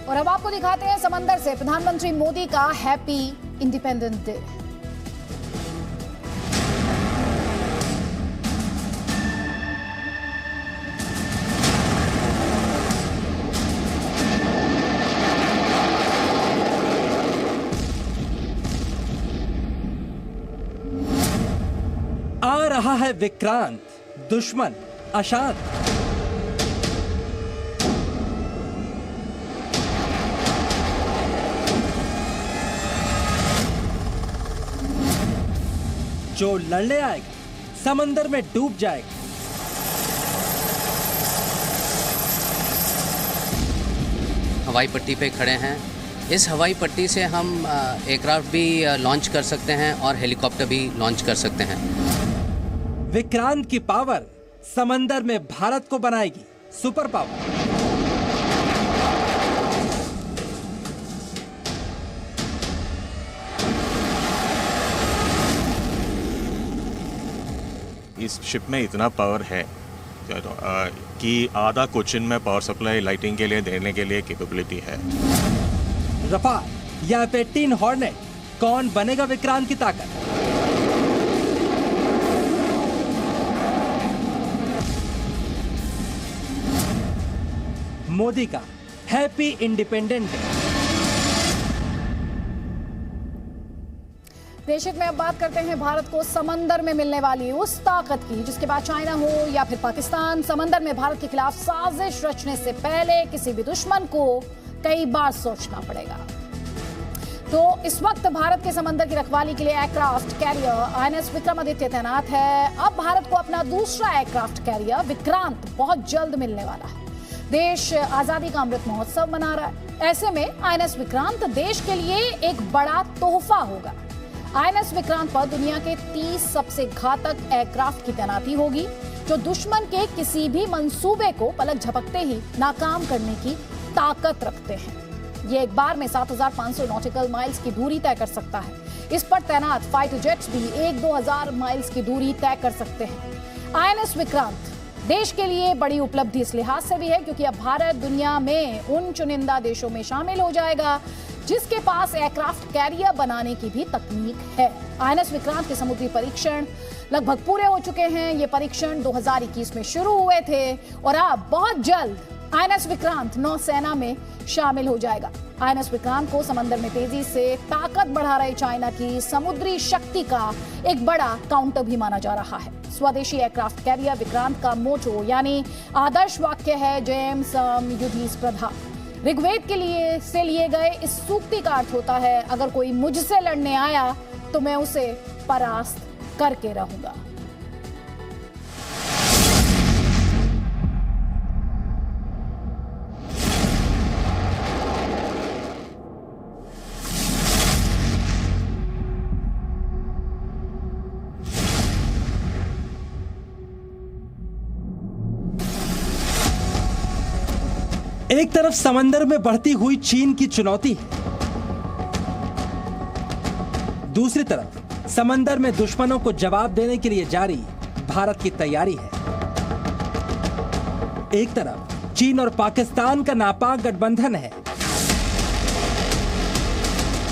और अब आपको दिखाते हैं समंदर से प्रधानमंत्री मोदी का हैप्पी इंडिपेंडेंस डे। आ रहा है विक्रांत, दुश्मन अशांत। जो लड़ने आएगा समंदर में डूब जाएगा। हवाई पट्टी पे खड़े हैं। इस हवाई पट्टी से हम एयरक्राफ्ट भी लॉन्च कर सकते हैं और हेलीकॉप्टर भी लॉन्च कर सकते हैं। विक्रांत की पावर समंदर में भारत को बनाएगी सुपर पावर। इस शिप में इतना पावर है कि आधा कोचिन में पावर सप्लाई लाइटिंग के लिए देने के लिए कैपेबिलिटी है। रफाल या F-18 हॉर्नेट, कौन बनेगा विक्रांत की ताकत? मोदी का हैप्पी इंडिपेंडेंस डे। देशहित में अब बात करते हैं भारत को समंदर में मिलने वाली उस ताकत की जिसके बाद चाइना हो या फिर पाकिस्तान, समंदर में भारत के खिलाफ साजिश रचने से पहले किसी भी दुश्मन को कई बार सोचना पड़ेगा। तो इस वक्त भारत के समंदर की रखवाली के लिए एयरक्राफ्ट कैरियर INS विक्रमादित्य तैनात है। अब भारत को अपना दूसरा एयरक्राफ्ट कैरियर विक्रांत बहुत जल्द मिलने वाला है। देश आजादी का अमृत महोत्सव मना रहा है। ऐसे में INS विक्रांत देश के लिए एक बड़ा तोहफा होगा। INS विक्रांत पर दुनिया के 30 सबसे घातक एयरक्राफ्ट की तैनाती होगी जो दुश्मन के किसी भी मंसूबे को पलक झपकते ही नाकाम करने की ताकत रखते हैं। ये एक बार में 7,500 नॉटिकल माइल्स की दूरी तय कर सकता है। इस पर तैनात फाइटर जेट्स भी 1-2 माइल्स की दूरी तय कर सकते हैं। INS विक्रांत देश के लिए बड़ी उपलब्धि इस लिहाज से भी है क्योंकि अब भारत दुनिया में उन चुनिंदा देशों में शामिल हो जाएगा जिसके पास एयरक्राफ्ट कैरियर बनाने की भी तकनीक है। INS विक्रांत के समुद्री परीक्षण लगभग पूरे हो चुके हैं। ये परीक्षण 2021 में शुरू हुए थे और अब बहुत जल्द INS विक्रांत नौसेना में शामिल हो जाएगा। INS विक्रांत को समंदर में तेजी से ताकत बढ़ा रहे चाइना की समुद्री शक्ति का एक बड़ा काउंटर भी माना जा रहा है। स्वदेशी एयरक्राफ्ट कैरियर विक्रांत का मोटो यानी आदर्श वाक्य है जयम सम युधि स्पर्धा। ऋग्वेद के लिए गए इस सूक्ति का अर्थ होता है अगर कोई मुझसे लड़ने आया तो मैं उसे परास्त करके रहूंगा। एक तरफ समंदर में बढ़ती हुई चीन की चुनौती है, दूसरी तरफ समंदर में दुश्मनों को जवाब देने के लिए जारी भारत की तैयारी है। एक तरफ चीन और पाकिस्तान का नापाक गठबंधन है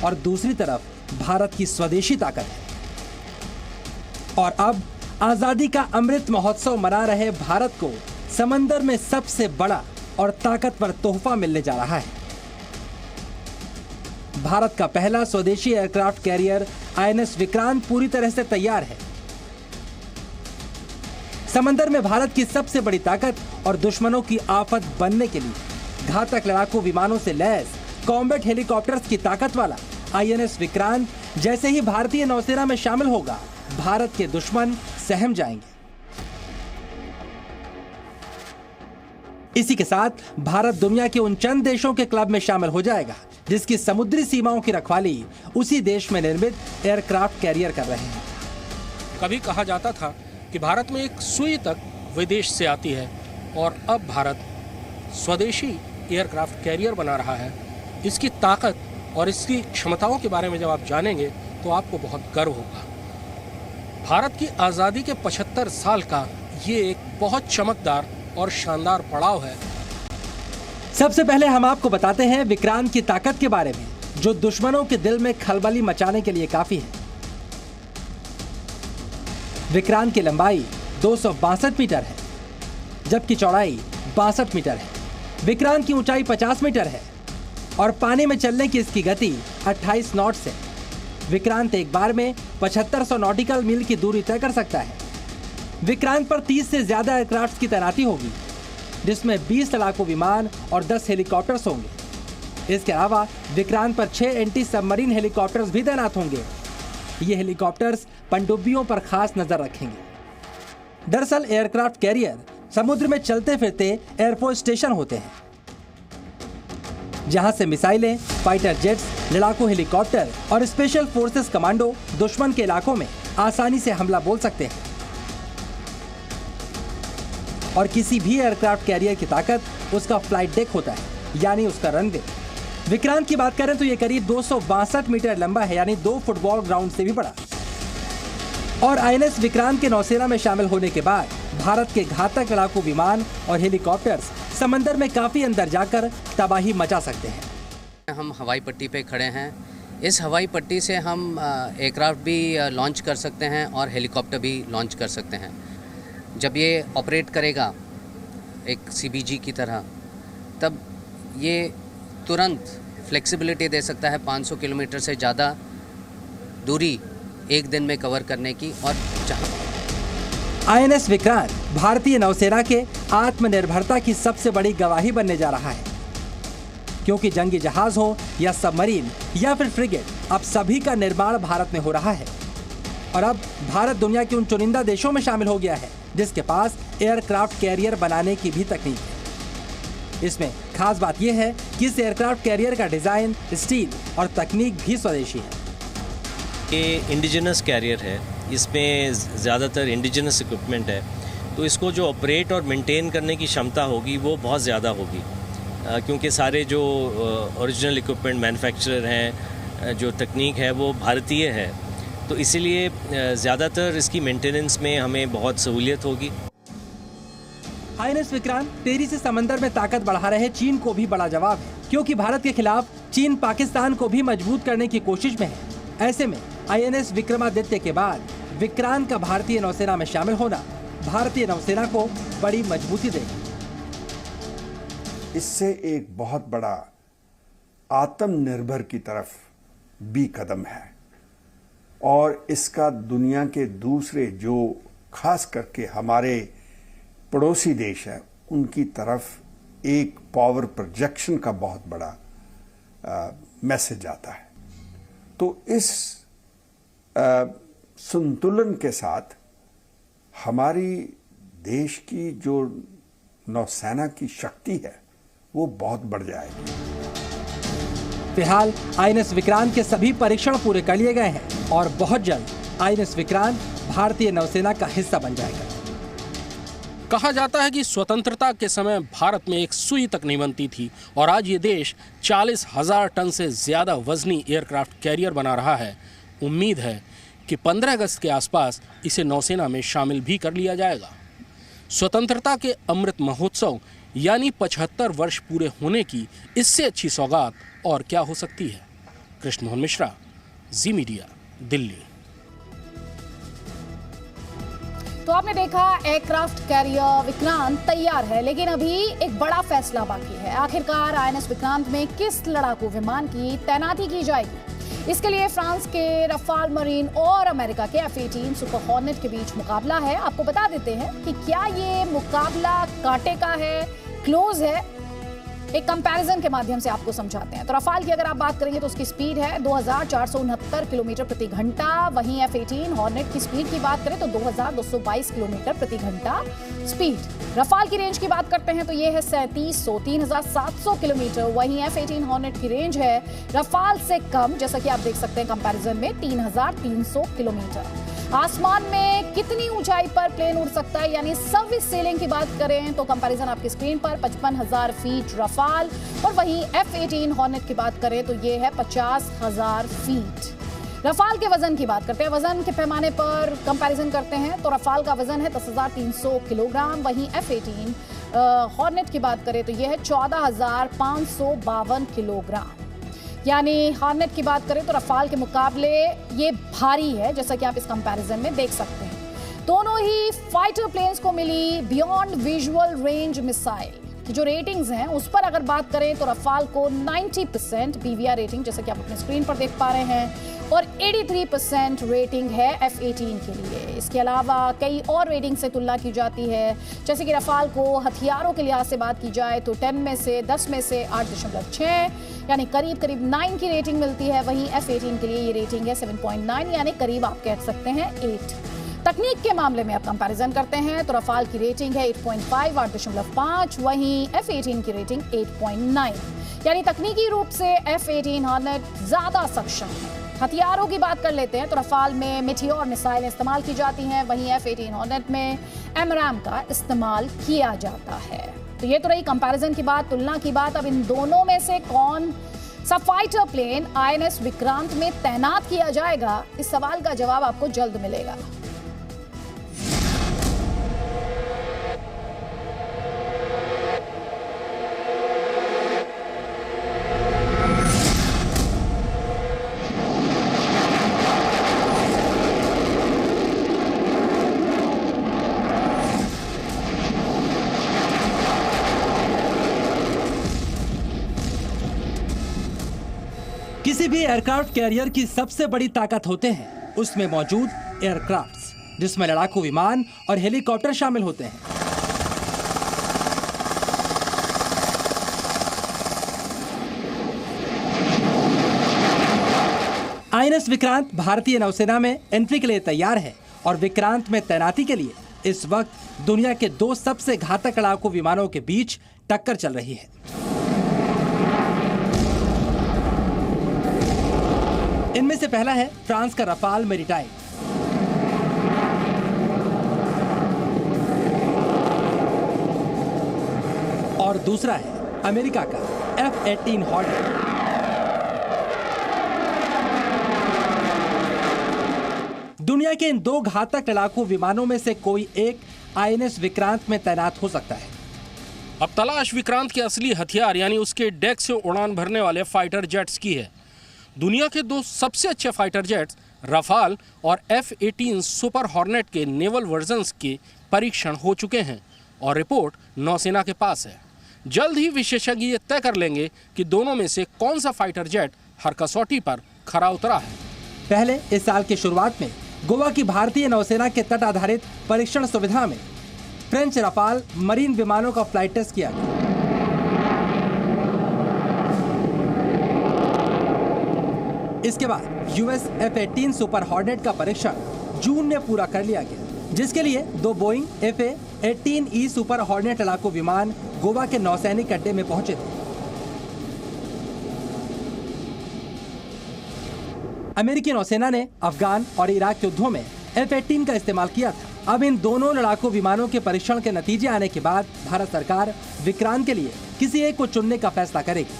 और दूसरी तरफ भारत की स्वदेशी ताकत है। और अब आजादी का अमृत महोत्सव मना रहे भारत को समंदर में सबसे बड़ा और ताकतवर तोहफा मिलने जा रहा है। भारत का पहला स्वदेशी एयरक्राफ्ट कैरियर INS विक्रांत पूरी तरह से तैयार है। समंदर में भारत की सबसे बड़ी ताकत और दुश्मनों की आफत बनने के लिए घातक लड़ाकू विमानों से लैस कॉम्बैट हेलीकॉप्टर्स की ताकत वाला INS विक्रांत जैसे ही भारतीय नौसेना में शामिल होगा, भारत के दुश्मन सहम जाएंगे। इसी के साथ भारत दुनिया के उन चंद देशों के क्लब में शामिल हो जाएगा जिसकी समुद्री सीमाओं की रखवाली उसी देश में निर्मित एयरक्राफ्ट कैरियर कर रहे हैं। कभी कहा जाता था कि भारत में एक सुई तक विदेश से आती है और अब भारत स्वदेशी एयरक्राफ्ट कैरियर बना रहा है। इसकी ताकत और इसकी क्षमताओं के बारे में जब आप जानेंगे तो आपको बहुत गर्व होगा। भारत की आज़ादी के 75 साल का ये एक बहुत चमकदार और शानदार पड़ाव है। सबसे पहले हम आपको बताते हैं विक्रांत की ताकत के बारे में, जो दुश्मनों के दिल में खलबली मचाने के लिए काफी है। विक्रांत की लंबाई 262 मीटर है, जबकि चौड़ाई 62 मीटर है। विक्रांत की ऊंचाई 50 मीटर है और पानी में चलने की इसकी गति 28 नॉट्स है। विक्रांत एक बार में 7500 नॉटिकल मील की दूरी तय कर सकता है। विक्रांत पर 30 से ज्यादा एयरक्राफ्ट की तैनाती होगी, जिसमें 20 लड़ाकू विमान और 10 हेलीकॉप्टर्स होंगे। इसके अलावा विक्रांत पर 6 एंटी सबमरीन हेलीकॉप्टर्स भी तैनात होंगे। ये हेलीकॉप्टर्स पनडुब्बियों पर खास नजर रखेंगे। दरअसल एयरक्राफ्ट कैरियर समुद्र में चलते फिरते एयरफोर्स स्टेशन होते हैं, जहां से मिसाइलें, फाइटर जेट्स, लड़ाकू हेलीकॉप्टर और स्पेशल फोर्सेस कमांडो दुश्मन के इलाकों में आसानी से हमला बोल सकते हैं। और किसी भी एयरक्राफ्ट कैरियर की ताकत उसका फ्लाइट डेक होता है, यानी उसका रनवे। विक्रांत की बात करें तो ये करीब 262 मीटर लंबा है, यानी 2 फुटबॉल ग्राउंड से भी बड़ा। और आईएनएस विक्रांत के नौसेना में शामिल होने के बाद भारत के घातक लड़ाकू विमान और हेलीकॉप्टर्स समंदर में काफी अंदर जाकर तबाही मचा सकते हैं। हम हवाई पट्टी पे खड़े हैं। इस हवाई पट्टी से हम एयरक्राफ्ट भी लॉन्च कर सकते हैं और हेलीकॉप्टर भी लॉन्च कर सकते हैं। जब ये ऑपरेट करेगा एक सीबीजी की तरह, तब ये तुरंत फ्लेक्सिबिलिटी दे सकता है 500 किलोमीटर से ज़्यादा दूरी एक दिन में कवर करने की। और आईएनएस विक्रांत भारतीय नौसेना के आत्मनिर्भरता की सबसे बड़ी गवाही बनने जा रहा है, क्योंकि जंगी जहाज हो या सबमरीन या फिर फ्रिगेट, अब सभी का निर्माण भारत में हो रहा है। और अब भारत दुनिया के उन चुनिंदा देशों में शामिल हो गया है जिसके पास एयरक्राफ्ट कैरियर बनाने की भी तकनीक है। इसमें खास बात यह है कि इस एयरक्राफ्ट कैरियर का डिजाइन, स्टील और तकनीक भी स्वदेशी है। ये इंडिजिनस कैरियर है, इसमें ज़्यादातर इंडिजिनस इक्विपमेंट है, तो इसको जो ऑपरेट और मेंटेन करने की क्षमता होगी वो बहुत ज़्यादा होगी, क्योंकि सारे जो ओरिजिनल इक्विपमेंट मैन्युफैक्चरर हैं, जो तकनीक है वो भारतीय है, तो इसीलिए ज़्यादातर इसकी मेंटेनेंस में हमें बहुत सहूलियत होगी। आईएनएस विक्रांत तेजी से समंदर में ताकत बढ़ा रहे चीन को भी बड़ा जवाब है, क्योंकि भारत के खिलाफ चीन पाकिस्तान को भी मजबूत करने की कोशिश में है। ऐसे में आईएनएस विक्रमादित्य के बाद विक्रांत का भारतीय नौसेना में शामिल होना भारतीय नौसेना को बड़ी मजबूती देगी। इससे एक बहुत बड़ा आत्मनिर्भर की तरफ भी कदम है, और इसका दुनिया के दूसरे जो खास करके हमारे पड़ोसी देश हैं उनकी तरफ एक पावर प्रोजेक्शन का बहुत बड़ा मैसेज आता है। तो इस संतुलन के साथ हमारी देश की जो नौसेना की शक्ति है वो बहुत बढ़ जाएगी। फिलहाल आईएनएस विक्रांत के सभी परीक्षण पूरे कर लिए गए हैं और बहुत जल्द आईएनएस विक्रांत भारतीय नौसेना का हिस्सा बन जाएगा। कहा जाता है कि स्वतंत्रता के समय भारत में एक सुई तक नहीं बनती थी और आज ये देश 40,000 टन से ज्यादा वजनी एयरक्राफ्ट कैरियर बना रहा है। उम्मीद है कि 15 अगस्त के आसपास इसे नौसेना में शामिल भी कर लिया जाएगा। स्वतंत्रता के अमृत महोत्सव यानी 75 वर्ष पूरे होने की इससे अच्छी सौगात और क्या हो सकती है। कृष्ण मोहन मिश्रा, जी मीडिया, दिल्ली। तो आपने देखा एयरक्राफ्ट कैरियर विक्रांत तैयार है, लेकिन अभी एक बड़ा फैसला बाकी है। आखिरकार आईएनएस विक्रांत में किस लड़ाकू विमान की तैनाती की जाएगी। इसके लिए फ्रांस के रफाल मरीन और अमेरिका के F-18 सुपर हॉर्नेट के बीच मुकाबला है। आपको बता देते हैं कि क्या ये मुकाबला कांटे का है, क्लोज है, एक कंपैरिजन के माध्यम से आपको समझाते हैं। तो रफाल की अगर आप बात करेंगे तो उसकी स्पीड है 2469 किलोमीटर प्रति घंटा। वहीं F-18 हॉर्नेट की स्पीड की बात करें तो 2222 किलोमीटर प्रति घंटा स्पीड। रफाल की रेंज की बात करते हैं तो ये है 3700 किलोमीटर। वहीं F-18 हॉर्नेट की रेंज है रफाल से कम, जैसा कि आप देख सकते हैं कंपैरिजन में, 3300 किलोमीटर। आसमान में कितनी ऊंचाई पर प्लेन उड़ सकता है, यानी सर्विस सीलिंग की बात करें तो कंपैरिजन आपकी स्क्रीन पर 55,000 फीट रफाल, और वहीं F-18 हॉर्नेट की बात करें तो ये है 50,000 फीट। रफाल के वजन की बात करते हैं, वजन के पैमाने पर कंपैरिजन करते हैं तो रफाल का वजन है 10,300 किलोग्राम। वहीं F-18 हॉर्नेट की बात करें तो यह है 14,552 किलोग्राम। यानी हॉर्नेट की बात करें तो रफाल के मुकाबले ये भारी है, जैसा कि आप इस कंपैरिजन में देख सकते हैं। दोनों ही फाइटर प्लेन्स को मिली बियॉन्ड विजुअल रेंज मिसाइल की जो रेटिंग्स हैं उस पर अगर बात करें तो रफाल को 90% BVR रेटिंग, जैसा कि आप अपने स्क्रीन पर देख पा रहे हैं, और 83% रेटिंग है F-18 के लिए। इसके अलावा कई और रेटिंग से तुलना की जाती है, जैसे कि रफाल को हथियारों के लिहाज से बात की जाए तो 10 में से 8.6 यानी करीब 9 की रेटिंग मिलती है। वहीं F-18 के लिए ये रेटिंग है 7.9 यानी करीब आप कह सकते हैं 8। तकनीक के मामले में आप कंपैरिजन करते हैं तो रफाल की रेटिंग है 8.5 8.5, वहीं F-18 की रेटिंग 8.9 यानी तकनीकी रूप से F-18 हॉर्नेट ज्यादा सक्षम है। हथियारों की बात कर लेते हैं तो रफाल में मेटियोर मिसाइल इस्तेमाल की जाती हैं, वहीं F-18 हॉर्नेट में AMRAAM का इस्तेमाल किया जाता है। तो ये तो रही कंपैरिजन की बात, तुलना की बात। अब इन दोनों में से कौन सा फाइटर प्लेन INS विक्रांत में तैनात किया जाएगा, इस सवाल का जवाब आपको जल्द मिलेगा। किसी भी एयरक्राफ्ट कैरियर की सबसे बड़ी ताकत होते हैं उसमें मौजूद एयरक्राफ्ट्स, जिसमें लड़ाकू विमान और हेलीकॉप्टर शामिल होते हैं। INS विक्रांत भारतीय नौसेना में एंट्री के लिए तैयार है और विक्रांत में तैनाती के लिए इस वक्त दुनिया के 2 सबसे घातक लड़ाकू विमानों के बीच टक्कर चल रही है। इनमें से पहला है फ्रांस का रफाल मेरिटाइम, और दूसरा है अमेरिका का F-18 हॉर्नेट। दुनिया के इन 2 घातक लड़ाकू विमानों में से कोई एक INS विक्रांत में तैनात हो सकता है। अब तलाश विक्रांत के असली हथियार यानी उसके डेक से उड़ान भरने वाले फाइटर जेट्स की है। दुनिया के 2 सबसे अच्छे फाइटर जेट्स रफाल और F-18 सुपर हॉर्नेट के नेवल वर्जन्स के परीक्षण हो चुके हैं और रिपोर्ट नौसेना के पास है। जल्द ही विशेषज्ञ ये तय कर लेंगे कि दोनों में से कौन सा फाइटर जेट हर कसौटी पर खरा उतरा है। पहले इस साल की शुरुआत में गोवा की भारतीय नौसेना के तट आधारित परीक्षण सुविधा में फ्रेंच रफाल मरीन विमानों का फ्लाइट टेस्ट किया गया। इसके बाद US F-18 सुपर हॉर्नेट का परीक्षण जून में पूरा कर लिया गया, जिसके लिए 2 बोइंग FA-18E सुपर हॉर्नेट लड़ाकू विमान गोवा के नौसैनिक अड्डे में पहुंचे थे। अमेरिकी नौसेना ने अफगान और इराक युद्धों में F-18 का इस्तेमाल किया था। अब इन दोनों लड़ाकू विमानों के परीक्षण के नतीजे आने के बाद भारत सरकार विक्रांत के लिए किसी एक को चुनने का फैसला करेगी।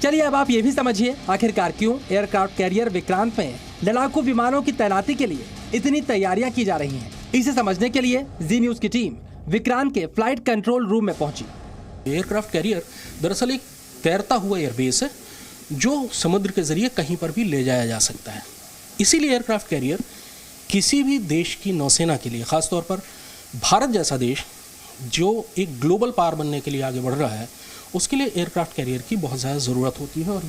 चलिए अब आप ये भी समझिए आखिरकार क्यों एयरक्राफ्ट कैरियर विक्रांत में लड़ाकू विमानों की तैनाती के लिए इतनी तैयारियां की जा रही हैं। इसे समझने के लिए जी न्यूज की टीम विक्रांत के फ्लाइट कंट्रोल रूम में पहुंची। एयरक्राफ्ट कैरियर दरअसल एक तैरता हुआ एयरबेस है जो समुद्र के जरिए कहीं पर भी ले जाया जा सकता है। इसीलिए एयरक्राफ्ट कैरियर किसी भी देश की नौसेना के लिए, खासतौर पर भारत जैसा देश जो एक ग्लोबल पावर बनने के लिए आगे बढ़ रहा है, उसके लिए एयरक्राफ्ट कैरियर की बहुत ज़्यादा ज़रूरत होती है। और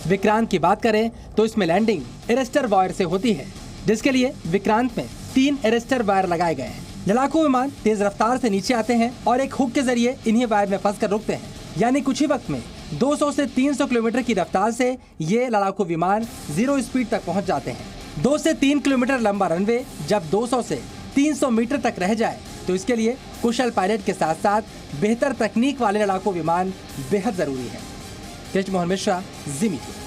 विक्रांत की बात करें तो इसमें लैंडिंग एरेस्टर वायर से होती है, जिसके लिए विक्रांत में 3 एरेस्टर वायर लगाए गए हैं। लड़ाकू विमान तेज रफ्तार से नीचे आते हैं और एक हुक के जरिए इन्हीं वायर में फंसकर रुकते हैं, यानी कुछ ही वक्त में 200 से 300 किलोमीटर की रफ्तार से ये लड़ाकू विमान 0 स्पीड तक पहुंच जाते हैं। 2 से 3 किलोमीटर लंबा रनवे जब 200 से 300 मीटर तक रह जाए तो इसके लिए कुशल पायलट के साथ साथ बेहतर तकनीक वाले लड़ाकू विमान बेहद जरूरी है। कृष्ण मोहन मिश्रा, जी मीडिया।